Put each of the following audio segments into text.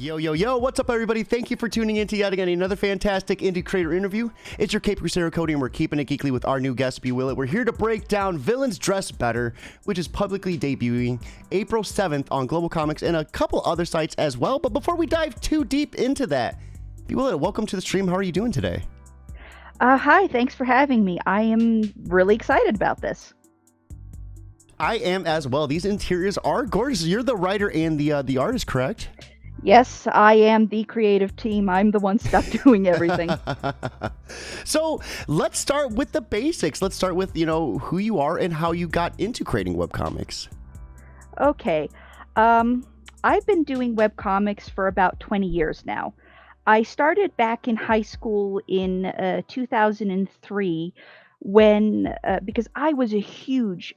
Yo, yo, yo, what's up, everybody? Thank you for tuning in to yet again another fantastic indie creator interview. It's your Cape Crusader Cody, and we're keeping it geekly with our new guest, Bwillett. We're here to break down Villains Dress Better, which is publicly debuting April 7th on Global Comics and a couple other sites as well. But before we dive too deep into that, Bwillett, welcome to the stream. How are you doing today? Hi, thanks for having me. I am really excited about this. I am as well. These interiors are gorgeous. You're the writer and the artist, correct? Yes, I am the creative team. I'm the one stuck doing everything. So let's start with the basics. Let's start with, who you are and how you got into creating webcomics. Okay. I've been doing webcomics for about 20 years now. I started back in high school in 2003 because I was a huge,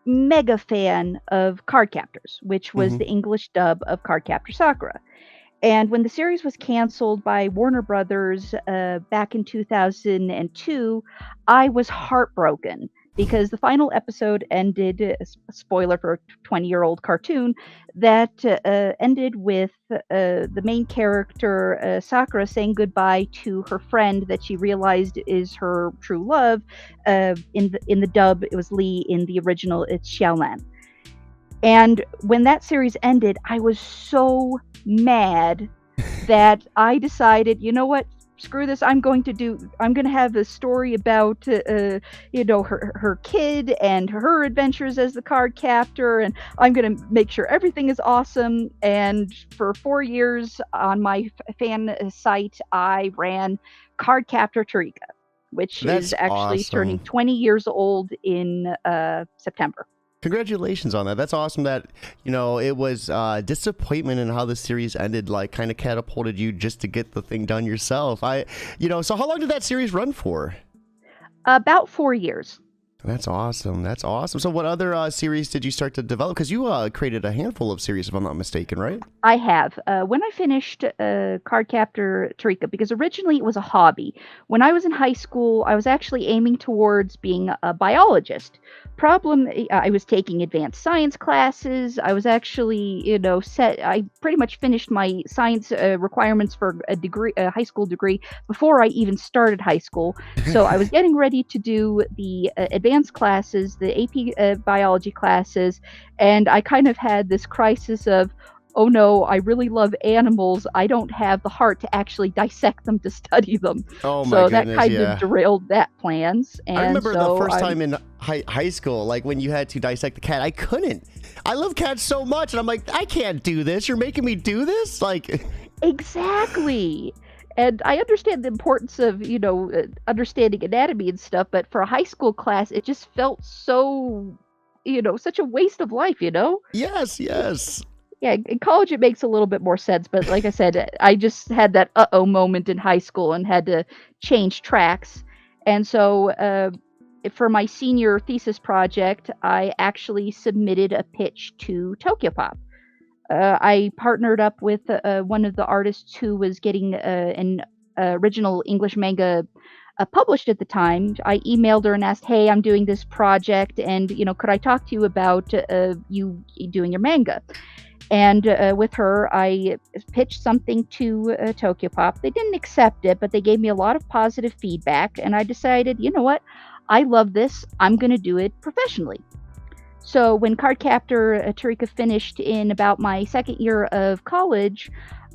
mega fan of Cardcaptors, which was the English dub of Cardcaptor Sakura. And when the series was canceled by Warner Brothers back in 2002, I was heartbroken because the final episode ended, a spoiler for a 20-year-old cartoon, that ended with the main character, Sakura, saying goodbye to her friend that she realized is her true love. In the dub, it was Lee. In the original, it's Xiaolan. And when that series ended, I was so mad that I decided, you know what? Screw this. I'm going to have a story about, her kid and her adventures as the card captor. And I'm going to make sure everything is awesome. And for 4 years on my fan site, I ran Card Captor Tarika, which is actually turning 20 years old in September. Congratulations on that. That's awesome that, it was disappointment in how the series ended, kind of catapulted you just to get the thing done yourself. So how long did that series run for? About 4 years. That's awesome. That's awesome. So what other series did you start to develop? Because you created a handful of series, if I'm not mistaken, right? I have. When I finished Cardcaptor Tarika, because originally it was a hobby. When I was in high school, I was actually aiming towards being a biologist. I was taking advanced science classes. I was actually, I pretty much finished my science requirements for a high school degree before I even started high school. So I was getting ready to do the advanced classes, the AP biology classes, and I kind of had this crisis of, oh no, I really love animals. I don't have the heart to actually dissect them to study them. Oh my so goodness, that kind of derailed that plans. And I remember the first time in high school, when you had to dissect the cat. I couldn't. I love cats so much, and I'm like, I can't do this. You're making me do this? Exactly. And I understand the importance of, understanding anatomy and stuff, but for a high school class, it just felt so, such a waste of life, Yes, yes. Yeah, in college it makes a little bit more sense, but like I said, I just had that uh-oh moment in high school and had to change tracks. And so for my senior thesis project, I actually submitted a pitch to Tokyopop. I partnered up with one of the artists who was getting an original English manga published at the time. I emailed her and asked, hey, I'm doing this project, and, could I talk to you about you doing your manga? And with her, I pitched something to Tokyopop. They didn't accept it, but they gave me a lot of positive feedback. And I decided, you know what? I love this. I'm going to do it professionally. So when Cardcaptor Tarika finished in about my second year of college,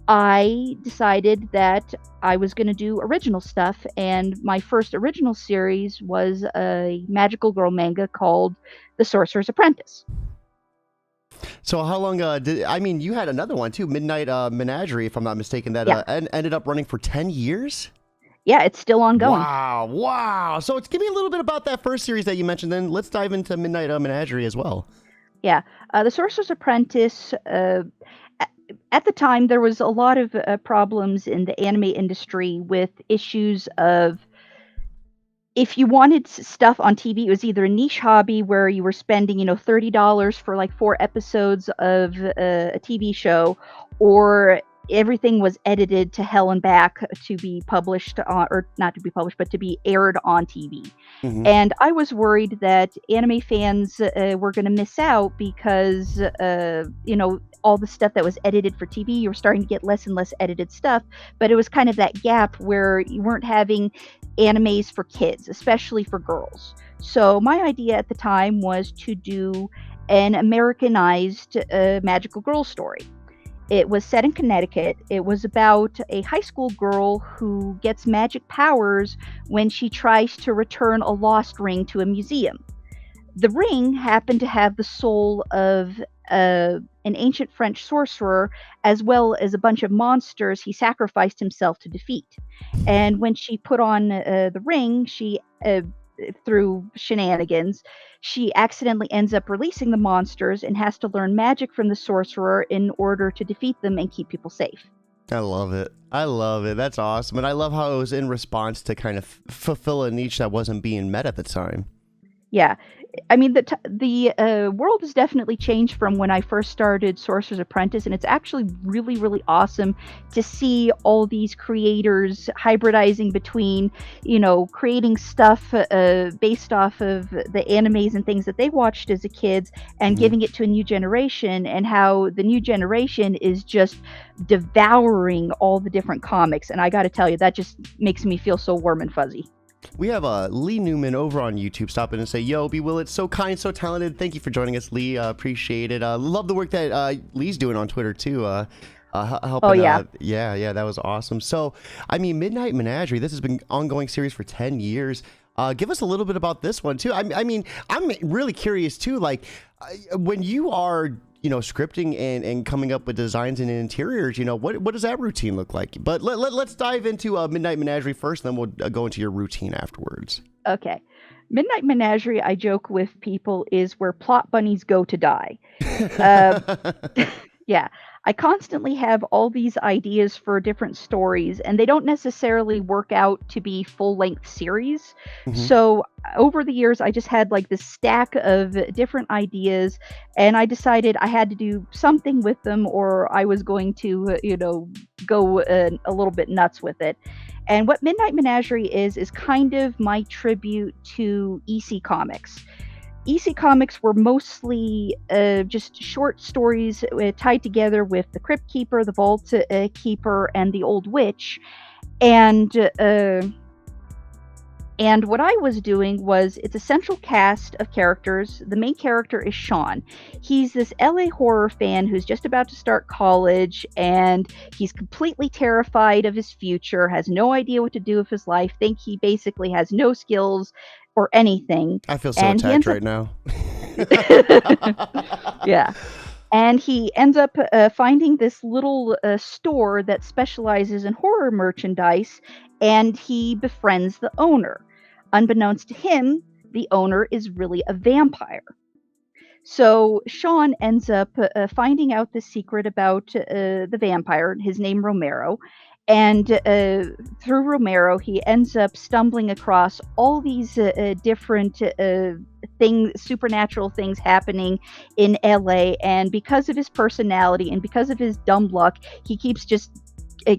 I decided that I was going to do original stuff. And my first original series was a magical girl manga called The Sorcerer's Apprentice. So how long you had another one too, Midnight Menagerie, if I'm not mistaken, that ended up running for 10 years? Yeah, it's still ongoing. Wow. So give me a little bit about that first series that you mentioned, then let's dive into Midnight Menagerie as well. Yeah, The Sorcerer's Apprentice, at the time there was a lot of problems in the anime industry with issues of, if you wanted stuff on TV, it was either a niche hobby where you were spending, $30 for 4 episodes of a TV show, or everything was edited to hell and back to be published on, or not to be published, but to be aired on TV. Hmm. And I was worried that anime fans were going to miss out because, all the stuff that was edited for TV, you were starting to get less and less edited stuff. But it was kind of that gap where you weren't having animes for kids, especially for girls. So my idea at the time was to do an Americanized magical girl story. It was set in Connecticut. It was about a high school girl who gets magic powers when she tries to return a lost ring to a museum. The ring happened to have the soul of an ancient French sorcerer, as well as a bunch of monsters he sacrificed himself to defeat. And when she put on the ring, through shenanigans, she accidentally ends up releasing the monsters and has to learn magic from the sorcerer in order to defeat them and keep people safe. I love it. I love it. That's awesome. And I love how it was in response to kind of fulfill a niche that wasn't being met at the time. Yeah. I mean, the world has definitely changed from when I first started Sorcerer's Apprentice, and it's actually really, really awesome to see all these creators hybridizing between, creating stuff based off of the animes and things that they watched as a kids and giving it to a new generation, and how the new generation is just devouring all the different comics. And I got to tell you, that just makes me feel so warm and fuzzy. We have Lee Newman over on YouTube stop in and say, yo, Bwillett, so kind, so talented. Thank you for joining us, Lee. Appreciate it. Love the work that Lee's doing on Twitter, too. Helping, Oh, yeah. Yeah, that was awesome. So, I mean, Midnight Menagerie, this has been an ongoing series for 10 years. Give us a little bit about this one, too. I mean, I'm really curious, too. Like, when you are, scripting and coming up with designs and interiors, what does that routine look like? But let's dive into Midnight Menagerie first, then we'll go into your routine afterwards. Okay. Midnight Menagerie, I joke with people, is where plot bunnies go to die. Uh, yeah. I constantly have all these ideas for different stories, and they don't necessarily work out to be full-length series. So over the years, I just had like this stack of different ideas, and I decided I had to do something with them, or I was going to, go a little bit nuts with it. And what Midnight Menagerie is kind of my tribute to EC Comics. EC Comics were mostly just short stories tied together with the Crypt Keeper, the Vault Keeper, and the Old Witch. And what I was doing was, it's a central cast of characters. The main character is Sean. He's this LA horror fan who's just about to start college, and he's completely terrified of his future, has no idea what to do with his life, think he basically has no skills or anything. I feel so attacked right now. Yeah. And he ends up finding this little store that specializes in horror merchandise, and he befriends the owner. Unbeknownst to him, the owner is really a vampire. So Sean ends up finding out the secret about the vampire, his name Romero. And through Romero, he ends up stumbling across all these different supernatural things happening in LA. And because of his personality and because of his dumb luck, he keeps just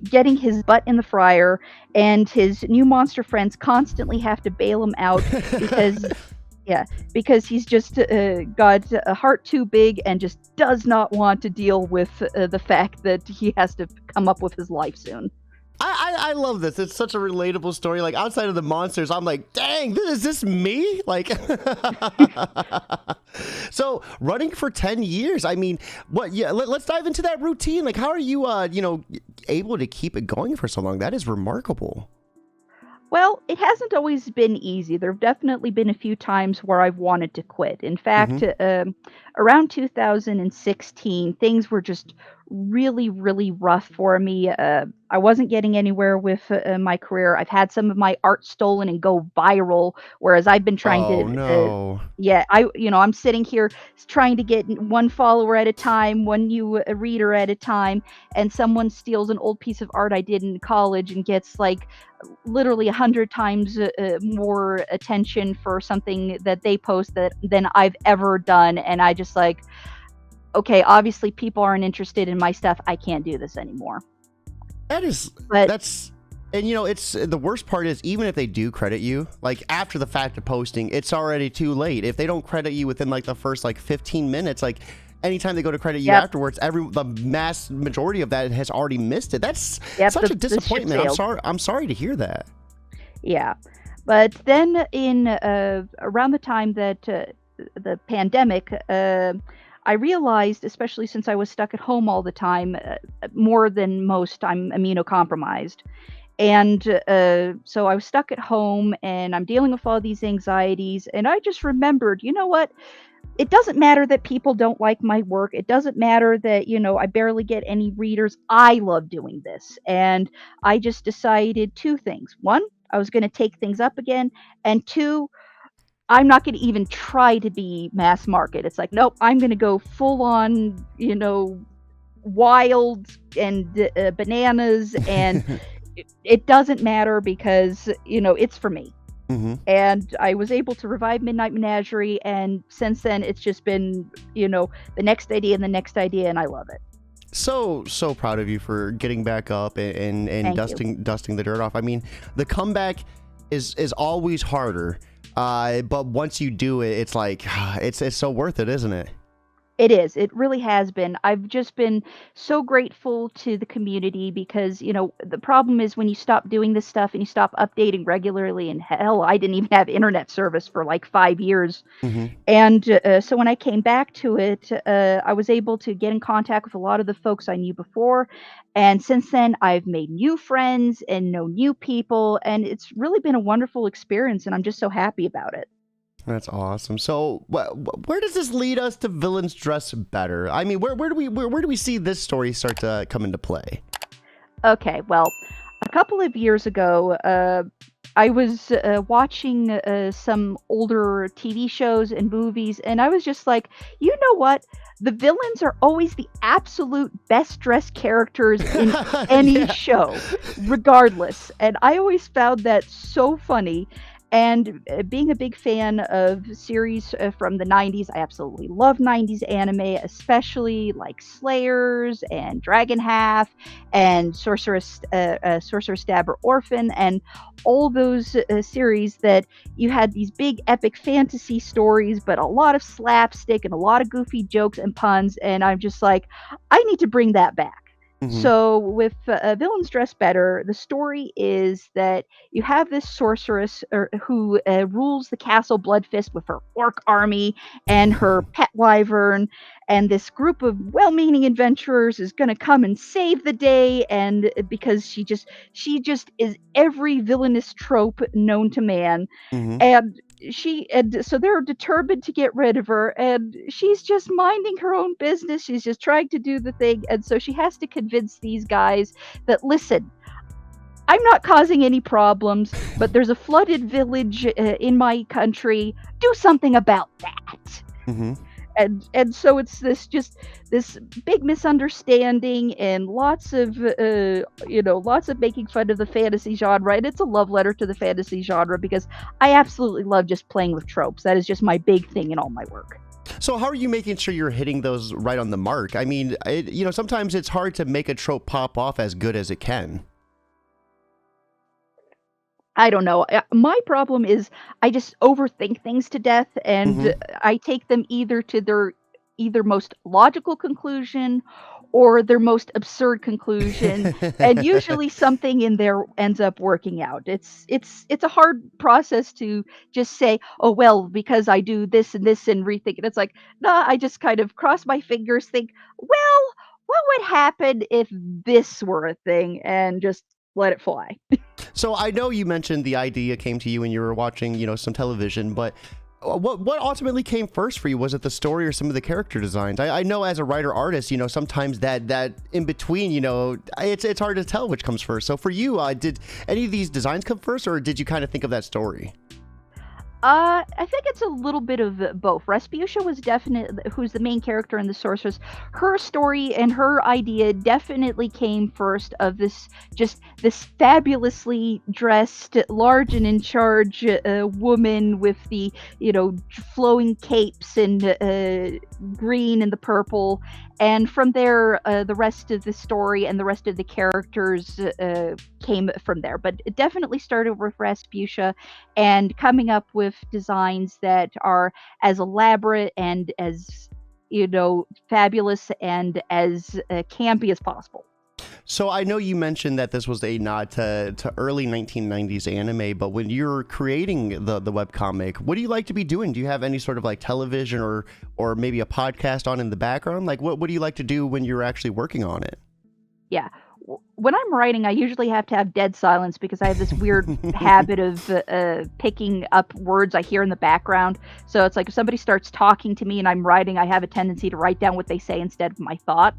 getting his butt in the fryer, and his new monster friends constantly have to bail him out because he's just got a heart too big and just does not want to deal with the fact that he has to come up with his life soon. I love this. It's such a relatable story. Like, outside of the monsters, I'm like, dang, is this me? Like, so running for 10 years. I mean, what? Yeah, let's dive into that routine. Like, how are you, able to keep it going for so long? That is remarkable. Well, it hasn't always been easy. There have definitely been a few times where I've wanted to quit. In fact, around 2016, things were just really, really rough for me. I wasn't getting anywhere with my career. I've had some of my art stolen and go viral, whereas I've been trying Oh, to. no. I'm sitting here trying to get one follower at a time, one new reader at a time, and someone steals an old piece of art I did in college and gets like literally 100 times more attention for something that they post than I've ever done. And I just like, okay, obviously people aren't interested in my stuff. I can't do this anymore. That is, But that's, and it's the worst part is even if they do credit you, like after the fact of posting, it's already too late. If they don't credit you within like the first like 15 minutes, like anytime they go to credit you yep, afterwards, the mass majority of that has already missed it. That's yep, such a the ship disappointment. I'm sailed. sorry. I'm sorry to hear that. Yeah. But then in around the time that the pandemic, I realized, especially since I was stuck at home all the time, more than most, I'm immunocompromised. And so I was stuck at home and I'm dealing with all these anxieties. And I just remembered, you know what? It doesn't matter that people don't like my work. It doesn't matter that, I barely get any readers. I love doing this. And I just decided two things. One, I was going to take things up again. And two, I'm not going to even try to be mass market. It's like, nope, I'm going to go full on, wild and bananas. And it doesn't matter because, it's for me. Mm-hmm. And I was able to revive Midnight Menagerie, and since then it's just been, the next idea and the next idea, and I love it. So proud of you for getting back up and Thank you. dusting the dirt off. I mean, the comeback is always harder, but once you do it, it's like it's so worth it, isn't it? It is. It really has been. I've just been so grateful to the community because, the problem is when you stop doing this stuff and you stop updating regularly, and hell, I didn't even have internet service for like 5 years. Mm-hmm. And so when I came back to it, I was able to get in contact with a lot of the folks I knew before. And since then, I've made new friends and know new people. And it's really been a wonderful experience. And I'm just so happy about it. That's awesome. So, where does this lead us to Villains Dress Better? I mean, where do we see this story start to come into play? Okay, well, a couple of years ago, I was watching some older TV shows and movies, and I was just like, you know what? The villains are always the absolute best dressed characters in any Yeah. show, regardless. And I always found that so funny. And being a big fan of series from the 90s, I absolutely love 90s anime, especially like Slayers and Dragon Half and Sorceress Stabber Orphan, and all those series that you had these big epic fantasy stories, but a lot of slapstick and a lot of goofy jokes and puns. And I'm just like, I need to bring that back. Mm-hmm. So with Villains Dress Better, the story is that you have this sorceress who rules the Castle Bloodfist with her orc army and her pet wyvern, and this group of well-meaning adventurers is going to come and save the day. And because she just is every villainous trope known to man, Mm-hmm. and so they're determined to get rid of her, and she's just minding her own business. She's just trying to do the thing, and so she has to convince these guys that, listen, I'm not causing any problems, but there's a flooded village in my country. Do something about that. Mm-hmm. And so it's this big misunderstanding and lots of making fun of the fantasy genre, and it's a love letter to the fantasy genre because I absolutely love just playing with tropes. That is just my big thing in all my work. So how are you making sure you're hitting those right on the mark? I mean, sometimes it's hard to make a trope pop off as good as it can. I don't know. My problem is I just overthink things to death, and Mm-hmm. I take them either to their either most logical conclusion or their most absurd conclusion, and usually something in there ends up working out. It's a hard process to just say, "Oh, well, because I do this and rethink it." It's like, "Nah, I just kind of cross my fingers, think, well, what would happen if this were a thing?" and just let it fly. So I know you mentioned the idea came to you when you were watching, some television, but what ultimately came first for you? Was it the story or some of the character designs? I know as a writer artist, sometimes that in between, it's hard to tell which comes first. So for you, did any of these designs come first, or did you kind of think of that story? I think it's a little bit of both. Rasputia was definitely, who's the main character in The Sorceress. Her story and her idea definitely came first of this fabulously dressed, large and in charge woman with the flowing capes and green and the purple. And from there, the rest of the story and the rest of the characters came from there. But it definitely started with Rasputia and coming up with designs that are as elaborate and as fabulous and as campy as possible. So I know you mentioned that this was a nod to early 1990s anime, but when you're creating the webcomic, what do you like to be doing? Do you have any sort of like television or maybe a podcast on in the background? Like what do you like to do when you're actually working on it? Yeah. When I'm writing, I usually have to have dead silence because I have this weird habit of picking up words I hear in the background. So it's like if somebody starts talking to me and I'm writing, I have a tendency to write down what they say instead of my thought.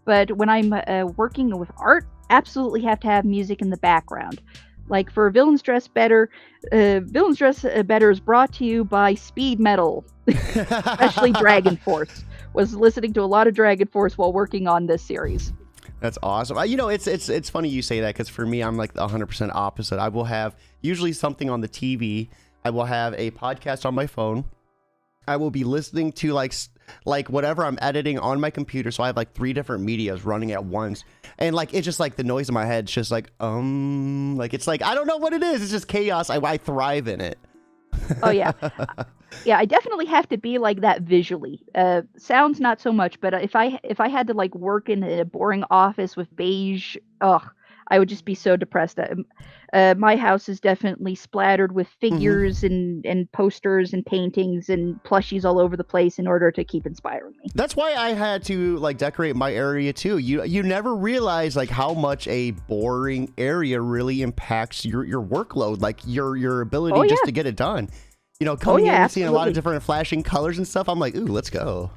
But when I'm working with art, absolutely have to have music in the background. Like for Villains Dress Better, Villains Dress Better is brought to you by speed metal, especially Dragon Force. Was listening to a lot of Dragon Force while working on this series. That's awesome. It's funny you say that because for me, I'm like 100% opposite. I will have usually something on the TV. I will have a podcast on my phone. I will be listening to like whatever I'm editing on my computer. So I have like 3 different medias running at once. And like, it's just like the noise in my head. It's just like it's like, I don't know what it is. It's just chaos. I thrive in it. Oh yeah. Yeah, I definitely have to be like that visually. Sounds not so much, but if I had to like work in a boring office with beige, I would just be so depressed. My house is definitely splattered with figures and posters and paintings and plushies all over the place in order to keep inspiring me. That's why I had to like decorate my area too. You never realize like how much a boring area really impacts your workload, like your ability just to get it done. Coming in and seeing a lot of different flashing colors and stuff, I'm like, ooh, let's go.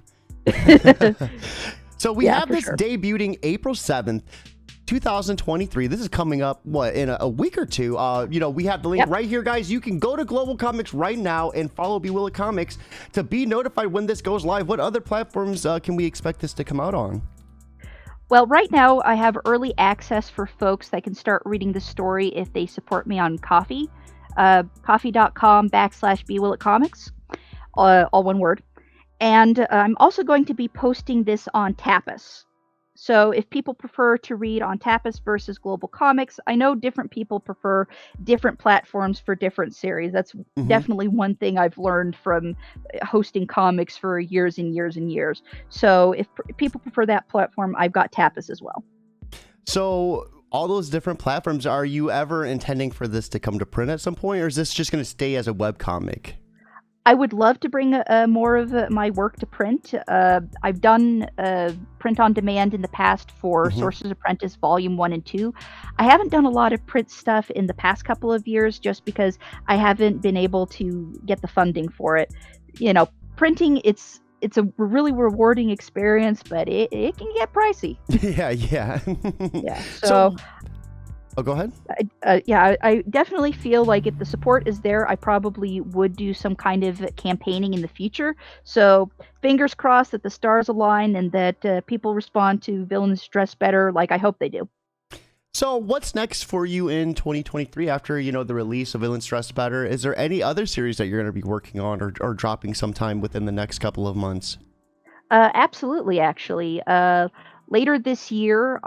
So we have this debuting April 7th, 2023. This is coming up, in a week or two. We have the link right here, guys. You can go to Global Comics right now and follow Bwillett Comics to be notified when this goes live. What other platforms can we expect this to come out on? Well, right now I have early access for folks that can start reading the story if they support me on Ko-fi. Ko-fi.com/Bwillett Comics, all one word. And I'm also going to be posting this on Tapas. So if people prefer to read on Tapas versus Global Comics, I know different people prefer different platforms for different series. That's definitely one thing I've learned from hosting comics for years and years and years. So if people prefer that platform, I've got Tapas as well. So all those different platforms, are you ever intending for this to come to print at some point, or is this just going to stay as a webcomic? I would love to bring more of my work to print. I've done print on demand in the past for Sorcerer's Apprentice Volume 1 and 2. I haven't done a lot of print stuff in the past couple of years just because I haven't been able to get the funding for it. Printing, it's a really rewarding experience, but it can get pricey. Yeah. So oh, go ahead. I definitely feel like if the support is there, I probably would do some kind of campaigning in the future. So fingers crossed that the stars align and that people respond to Villains Dress Better like I hope they do. So what's next for you in 2023 after, the release of Villains Dress Better? Is there any other series that you're going to be working on or dropping sometime within the next couple of months? Absolutely, actually. Later this year,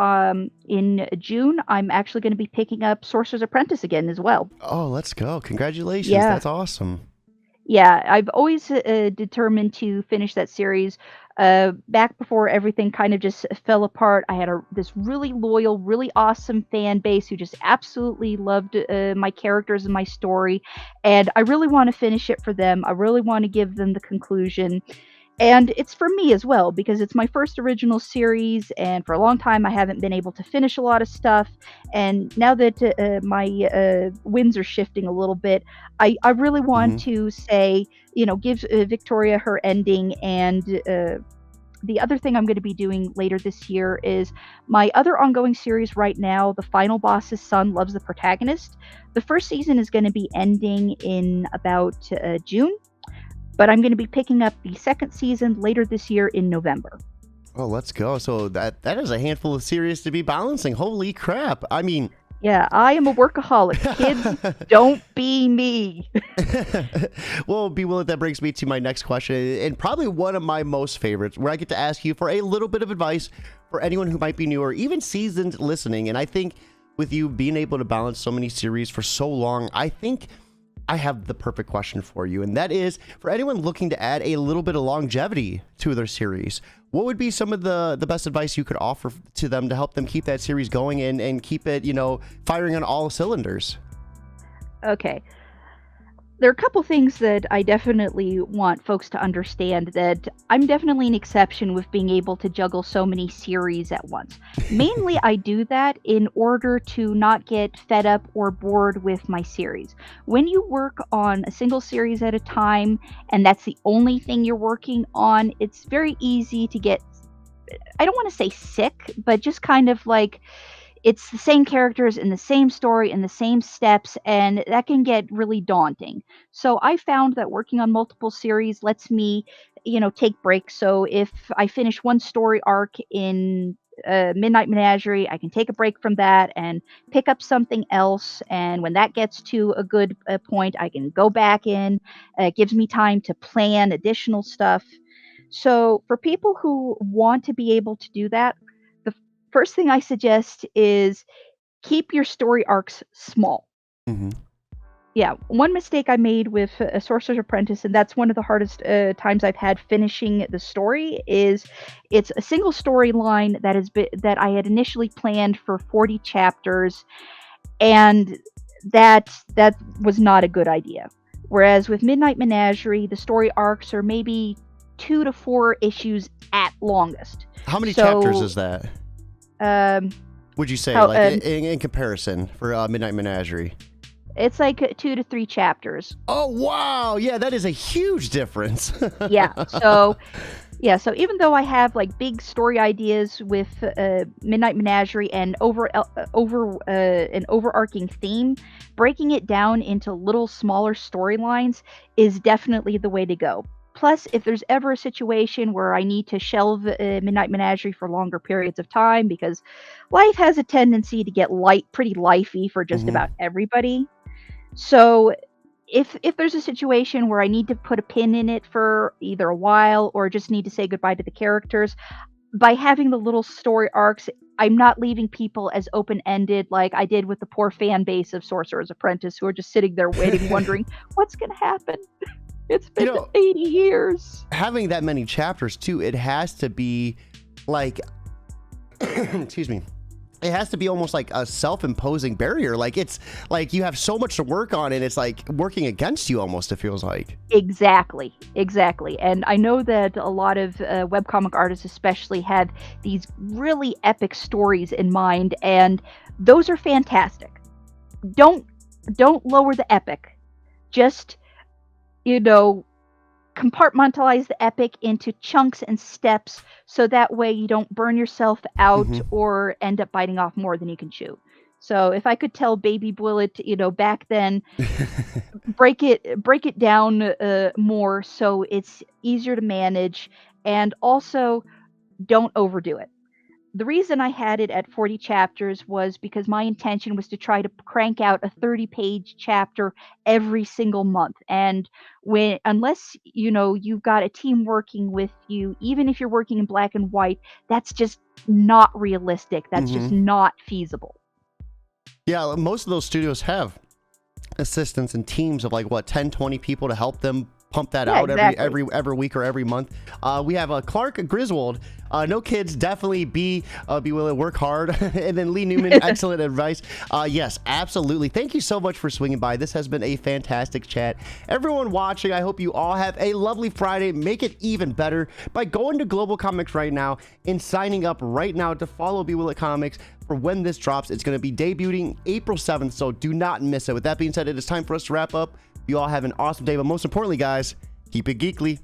in June, I'm actually going to be picking up Sorcerer's Apprentice again as well. Oh, let's go. Congratulations. Yeah. That's awesome. Yeah, I've always determined to finish that series. Back before everything kind of just fell apart, I had this really loyal, really awesome fan base who just absolutely loved my characters and my story. And I really want to finish it for them. I really want to give them the conclusion. And it's for me as well, because it's my first original series, and for a long time I haven't been able to finish a lot of stuff. And now that my winds are shifting a little bit, I really want to say, give Victoria her ending and the other thing I'm going to be doing later this year is my other ongoing series right now, The Final Boss's Son Loves the Protagonist. The first season is going to be ending in about June, but I'm going to be picking up the second season later this year in November. Oh, let's go. So that is a handful of series to be balancing. Holy crap. I mean, yeah, I am a workaholic. Kids, don't be me. Well, Bwillett, that brings me to my next question, and probably one of my most favorites, where I get to ask you for a little bit of advice for anyone who might be new or even seasoned listening. And I think with you being able to balance so many series for so long, I think I have the perfect question for you. And that is for anyone looking to add a little bit of longevity to their series. What would be some of the best advice you could offer to them to help them keep that series going and keep it, firing on all cylinders? Okay. There are a couple things that I definitely want folks to understand, that I'm definitely an exception with being able to juggle so many series at once. Mainly, I do that in order to not get fed up or bored with my series. When you work on a single series at a time, and that's the only thing you're working on, it's very easy to get, I don't want to say sick, but just kind of like, it's the same characters in the same story in the same steps, and that can get really daunting. So I found that working on multiple series lets me, take breaks. So if I finish one story arc in Midnight Menagerie, I can take a break from that and pick up something else. And when that gets to a good point, I can go back in. It gives me time to plan additional stuff. So for people who want to be able to do that, the first thing I suggest is keep your story arcs small. Mm-hmm. Yeah, one mistake I made with a Sorcerer's Apprentice, and that's one of the hardest times I've had finishing the story, is it's a single storyline that I had initially planned for 40 chapters, and that was not a good idea. Whereas with Midnight Menagerie, the story arcs are maybe 2 to 4 issues at longest. How many chapters is that? Um, Would you say, how, in comparison for Midnight Menagerie? It's like 2 to 3 chapters. Oh, wow. Yeah, that is a huge difference. Yeah. So even though I have like big story ideas with Midnight Menagerie and an overarching theme, breaking it down into little smaller storylines is definitely the way to go. Plus, if there's ever a situation where I need to shelve Midnight Menagerie for longer periods of time, because life has a tendency to get pretty lifey for just about everybody. So if there's a situation where I need to put a pin in it for either a while or just need to say goodbye to the characters, by having the little story arcs, I'm not leaving people as open-ended like I did with the poor fan base of Sorcerer's Apprentice, who are just sitting there waiting, wondering what's going to happen. It's been 80 years. Having that many chapters, too, it has to be like, excuse me, it has to be almost like a self-imposing barrier. Like, it's like you have so much to work on, and it's like working against you almost, it feels like. Exactly. And I know that a lot of webcomic artists especially have these really epic stories in mind, and those are fantastic. Don't lower the epic. Just, compartmentalize the epic into chunks and steps, so that way you don't burn yourself out or end up biting off more than you can chew. So if I could tell baby Bwillett, back then, break it down more so it's easier to manage, and also don't overdo it. The reason I had it at 40 chapters was because my intention was to try to crank out a 30-page chapter every single month. And unless, you've got a team working with you, even if you're working in black and white, that's just not realistic. That's just not feasible. Yeah, most of those studios have assistants and teams of 10, 20 people to help them pump that out every week or every month. We have Clark Griswold. No kids, definitely be willing, work hard. And then Lee Newman, excellent advice. Yes, absolutely. Thank you so much for swinging by. This has been a fantastic chat. Everyone watching, I hope you all have a lovely Friday. Make it even better by going to Global Comics right now and signing up right now to follow Bwillett Comics for when this drops. It's going to be debuting April 7th, so do not miss it. With that being said, it is time for us to wrap up. You all have an awesome day, but most importantly, guys, keep it geekly.